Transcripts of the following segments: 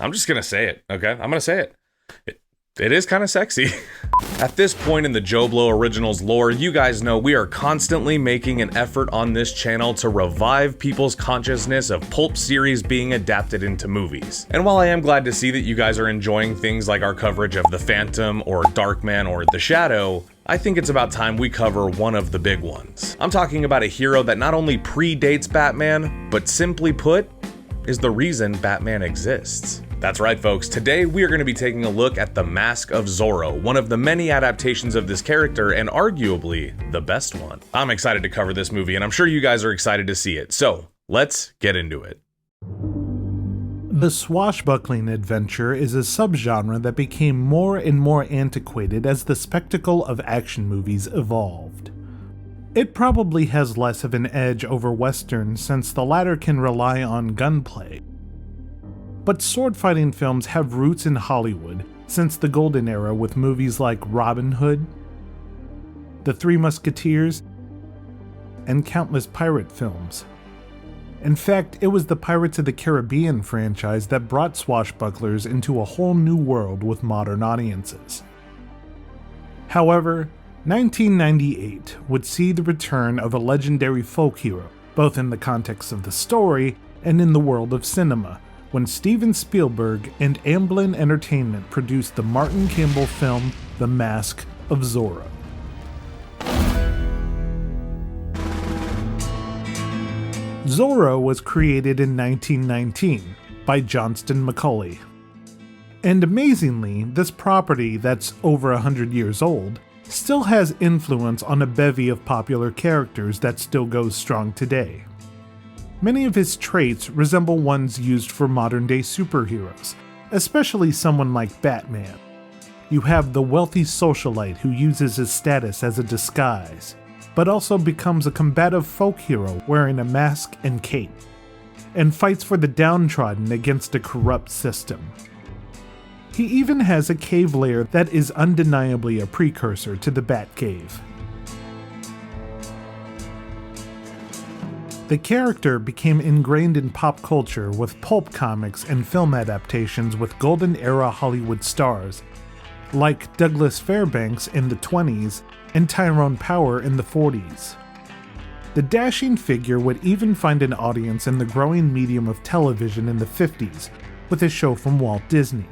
I'm just gonna say it, okay? I'm gonna say it. It is kind of sexy. At this point in the JoBlo Originals lore, you guys know we are constantly making an effort on this channel to revive people's consciousness of pulp series being adapted into movies. And while I am glad to see that you guys are enjoying things like our coverage of The Phantom or Darkman or The Shadow, I think it's about time we cover one of the big ones. I'm talking about a hero that not only predates Batman, but simply put, is the reason Batman exists. That's right, folks. Today we are going to be taking a look at The Mask of Zorro, one of the many adaptations of this character and arguably the best one. I'm excited to cover this movie and I'm sure you guys are excited to see it. So let's get into it. The swashbuckling adventure is a subgenre that became more and more antiquated as the spectacle of action movies evolved. It probably has less of an edge over westerns since the latter can rely on gunplay. But sword-fighting films have roots in Hollywood since the Golden Era with movies like Robin Hood, The Three Musketeers, and countless pirate films. In fact, it was the Pirates of the Caribbean franchise that brought swashbucklers into a whole new world with modern audiences. However, 1998 would see the return of a legendary folk hero, both in the context of the story and in the world of cinema, when Steven Spielberg and Amblin Entertainment produced the Martin Campbell film The Mask of Zorro. Zorro was created in 1919 by Johnston McCulley. And amazingly, this property that's over 100 years old still has influence on a bevy of popular characters that still goes strong today. Many of his traits resemble ones used for modern-day superheroes, especially someone like Batman. You have the wealthy socialite who uses his status as a disguise, but also becomes a combative folk hero wearing a mask and cape, and fights for the downtrodden against a corrupt system. He even has a cave lair that is undeniably a precursor to the Batcave. The character became ingrained in pop culture with pulp comics and film adaptations with Golden Era Hollywood stars, like Douglas Fairbanks in the 20s and Tyrone Power in the 40s. The dashing figure would even find an audience in the growing medium of television in the 50s with a show from Walt Disney.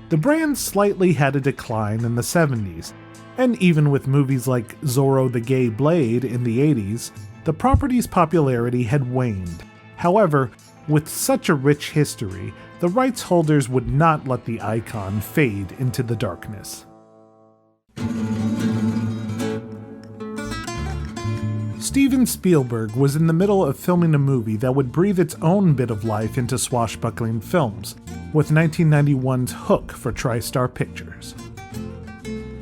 The brand slightly had a decline in the 70s, and even with movies like Zorro the Gay Blade in the 80s, the property's popularity had waned. However, with such a rich history, the rights holders would not let the icon fade into the darkness. Steven Spielberg was in the middle of filming a movie that would breathe its own bit of life into swashbuckling films, with 1991's Hook for TriStar Pictures.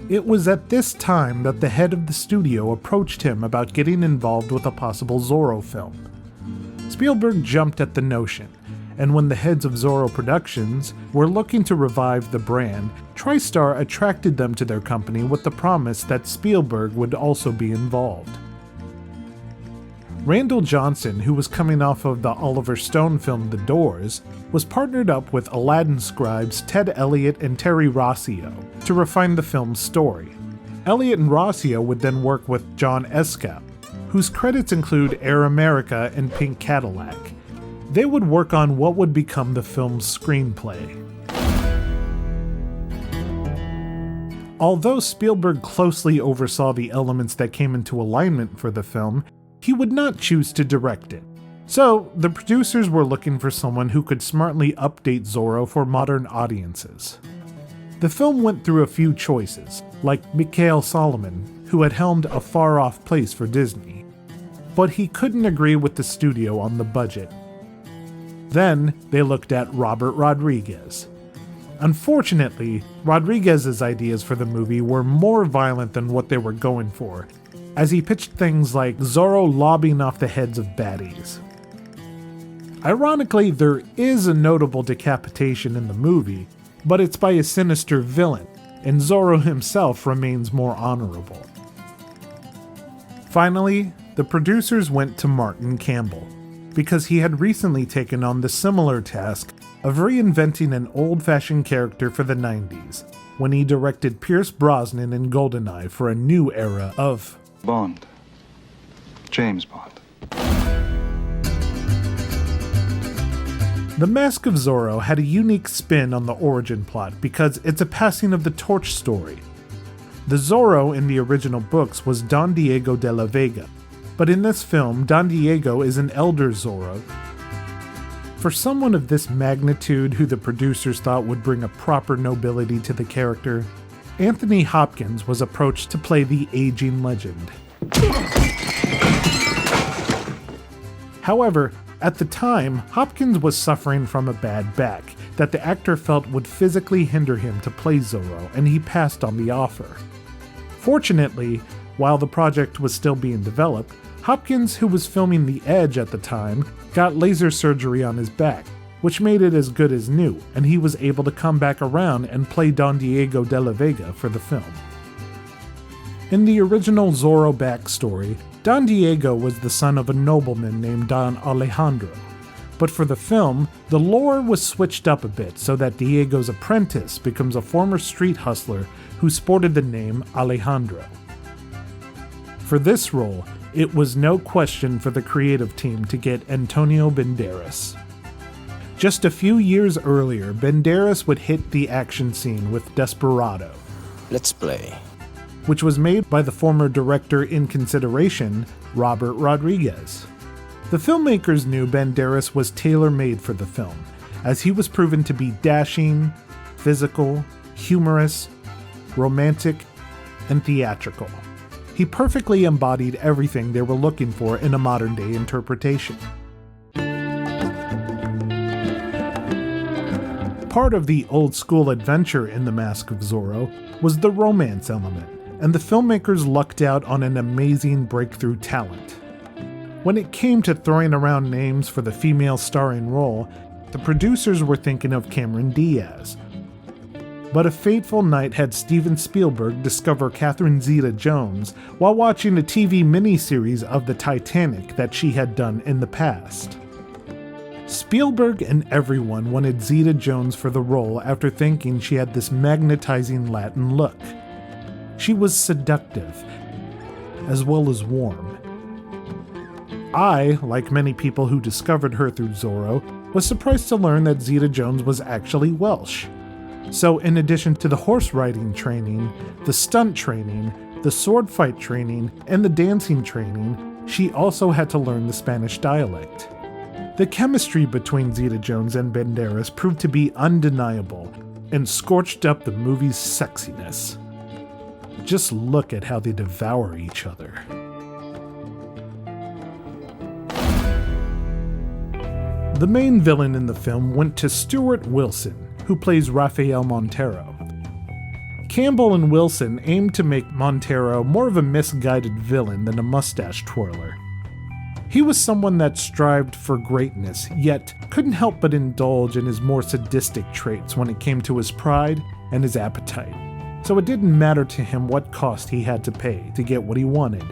It was at this time that the head of the studio approached him about getting involved with a possible Zorro film. Spielberg jumped at the notion, and when the heads of Zorro Productions were looking to revive the brand, TriStar attracted them to their company with the promise that Spielberg would also be involved. Randall Johnson, who was coming off of the Oliver Stone film The Doors, was partnered up with Aladdin scribes Ted Elliott and Terry Rossio to refine the film's story. Elliott and Rossio would then work with John Escout, whose credits include Air America and Pink Cadillac. They would work on what would become the film's screenplay. Although Spielberg closely oversaw the elements that came into alignment for the film, he would not choose to direct it. So, the producers were looking for someone who could smartly update Zorro for modern audiences. The film went through a few choices, like Mikhail Solomon, who had helmed A Far Off Place for Disney, but he couldn't agree with the studio on the budget. Then, they looked at Robert Rodriguez. Unfortunately, Rodriguez's ideas for the movie were more violent than what they were going for, as he pitched things like Zorro lobbing off the heads of baddies. Ironically, there is a notable decapitation in the movie, but it's by a sinister villain, and Zorro himself remains more honorable. Finally, the producers went to Martin Campbell. because he had recently taken on the similar task of reinventing an old-fashioned character for the 90s, when he directed Pierce Brosnan in GoldenEye for a new era of Bond. James Bond. The Mask of Zorro had a unique spin on the origin plot because it's a passing of the torch story. The Zorro in the original books was Don Diego de la Vega, but in this film, Don Diego is an elder Zorro. For someone of this magnitude who the producers thought would bring a proper nobility to the character, Anthony Hopkins was approached to play the aging legend. However, at the time, Hopkins was suffering from a bad back that the actor felt would physically hinder him to play Zorro, and he passed on the offer. Fortunately, while the project was still being developed, Hopkins, who was filming The Edge at the time, got laser surgery on his back, which made it as good as new, and he was able to come back around and play Don Diego de la Vega for the film. In the original Zorro backstory, Don Diego was the son of a nobleman named Don Alejandro, but for the film, the lore was switched up a bit so that Diego's apprentice becomes a former street hustler who sported the name Alejandro. For this role, it was no question for the creative team to get Antonio Banderas. Just a few years earlier, Banderas would hit the action scene with Desperado. Let's play. Which was made by the former director in consideration, Robert Rodriguez. The filmmakers knew Banderas was tailor-made for the film, as he was proven to be dashing, physical, humorous, romantic, and theatrical. He perfectly embodied everything they were looking for in a modern-day interpretation. Part of the old-school adventure in The Mask of Zorro was the romance element, and the filmmakers lucked out on an amazing breakthrough talent. When it came to throwing around names for the female starring role, the producers were thinking of Cameron Diaz. But a fateful night had Steven Spielberg discover Catherine Zeta-Jones while watching a TV miniseries of the Titanic that she had done in the past. Spielberg and everyone wanted Zeta-Jones for the role after thinking she had this magnetizing Latin look. She was seductive, as well as warm. I, like many people who discovered her through Zorro, was surprised to learn that Zeta-Jones was actually Welsh. So in addition to the horse riding training, the stunt training, the sword fight training, and the dancing training, she also had to learn the Spanish dialect. The chemistry between Zeta-Jones and Banderas proved to be undeniable and scorched up the movie's sexiness. Just look at how they devour each other. The main villain in the film went to Stuart Wilson, who plays Rafael Montero. Campbell and Wilson aimed to make Montero more of a misguided villain than a mustache twirler. He was someone that strived for greatness, yet couldn't help but indulge in his more sadistic traits when it came to his pride and his appetite. So it didn't matter to him what cost he had to pay to get what he wanted.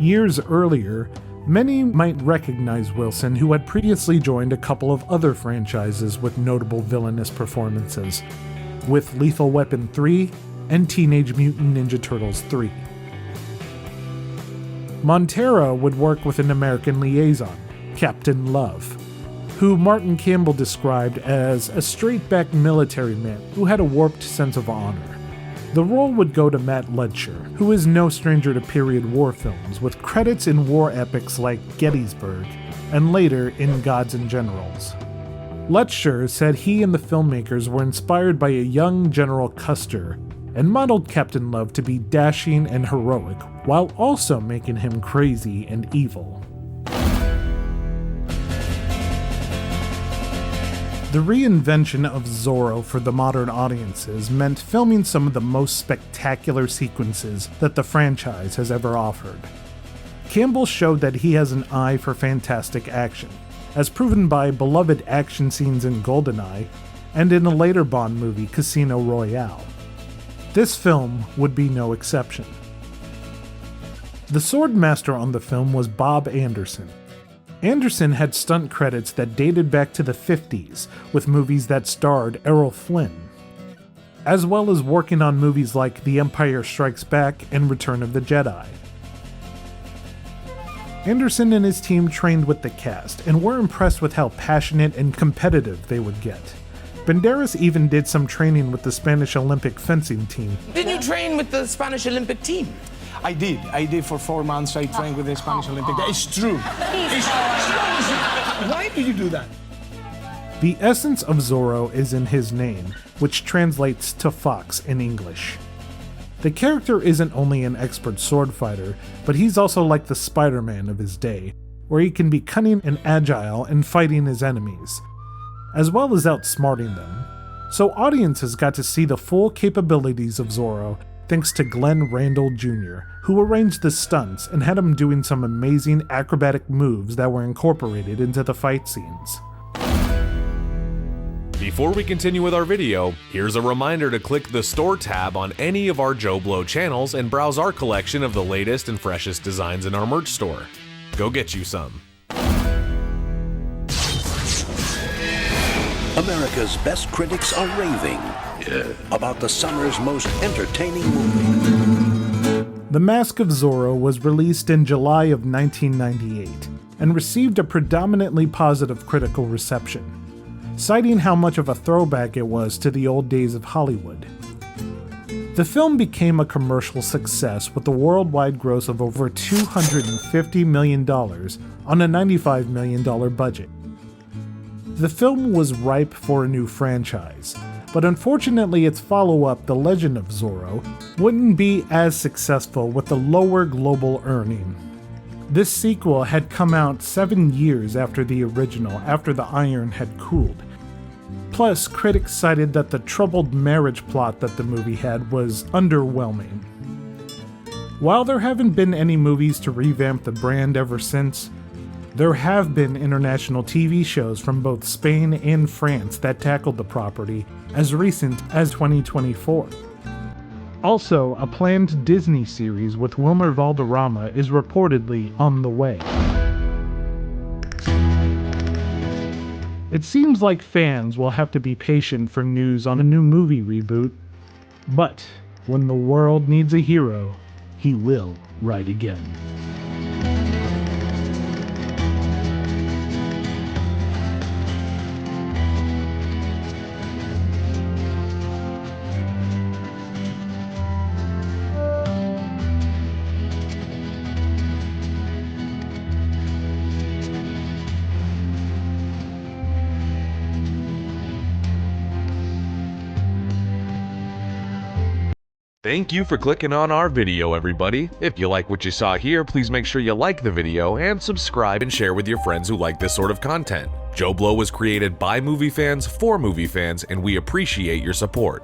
Years earlier, many might recognize Wilson, who had previously joined a couple of other franchises with notable villainous performances, with Lethal Weapon 3 and Teenage Mutant Ninja Turtles 3. Montero would work with an American liaison, Captain Love, who Martin Campbell described as a straight-back military man who had a warped sense of honor. The role would go to Matt Ledger, who is no stranger to period war films, with credits in war epics like Gettysburg, and later in Gods and Generals. Ledger said he and the filmmakers were inspired by a young General Custer, and modeled Captain Love to be dashing and heroic, while also making him crazy and evil. The reinvention of Zorro for the modern audiences meant filming some of the most spectacular sequences that the franchise has ever offered. Campbell showed that he has an eye for fantastic action, as proven by beloved action scenes in GoldenEye and in a later Bond movie, Casino Royale. This film would be no exception. The sword master on the film was Bob Anderson. Anderson had stunt credits that dated back to the 50s, with movies that starred Errol Flynn, as well as working on movies like The Empire Strikes Back and Return of the Jedi. Anderson and his team trained with the cast and were impressed with how passionate and competitive they would get. Banderas even did some training with the Spanish Olympic fencing team. Did you train with the Spanish Olympic team? I did for 4 months. I trained with the Spanish Olympic. It's true. It's true. Why did you do that? The essence of Zorro is in his name, which translates to fox in English. The character isn't only an expert sword fighter, but he's also like the Spider-Man of his day, where he can be cunning and agile in fighting his enemies, as well as outsmarting them. So audiences got to see the full capabilities of Zorro thanks to Glenn Randall Jr., who arranged the stunts and had him doing some amazing acrobatic moves that were incorporated into the fight scenes. Before we continue with our video, here's a reminder to click the Store tab on any of our JoBlo channels and browse our collection of the latest and freshest designs in our merch store. Go get you some. America's best critics are raving about the summer's most entertaining movie. The Mask of Zorro was released in July of 1998 and received a predominantly positive critical reception, citing how much of a throwback it was to the old days of Hollywood. The film became a commercial success with a worldwide gross of over $250 million on a $95 million budget. The film was ripe for a new franchise, but unfortunately its follow-up, The Legend of Zorro, wouldn't be as successful with a lower global earning. This sequel had come out 7 years after the original, after the iron had cooled. Plus, critics cited that the troubled marriage plot that the movie had was underwhelming. While there haven't been any movies to revamp the brand ever since, there have been international TV shows from both Spain and France that tackled the property as recent as 2024. Also, a planned Disney series with Wilmer Valderrama is reportedly on the way. It seems like fans will have to be patient for news on a new movie reboot, but when the world needs a hero, he will ride again. Thank you for clicking on our video, everybody. If you like what you saw here, please make sure you like the video and subscribe and share with your friends who like this sort of content. JoBlo was created by movie fans for movie fans, and we appreciate your support.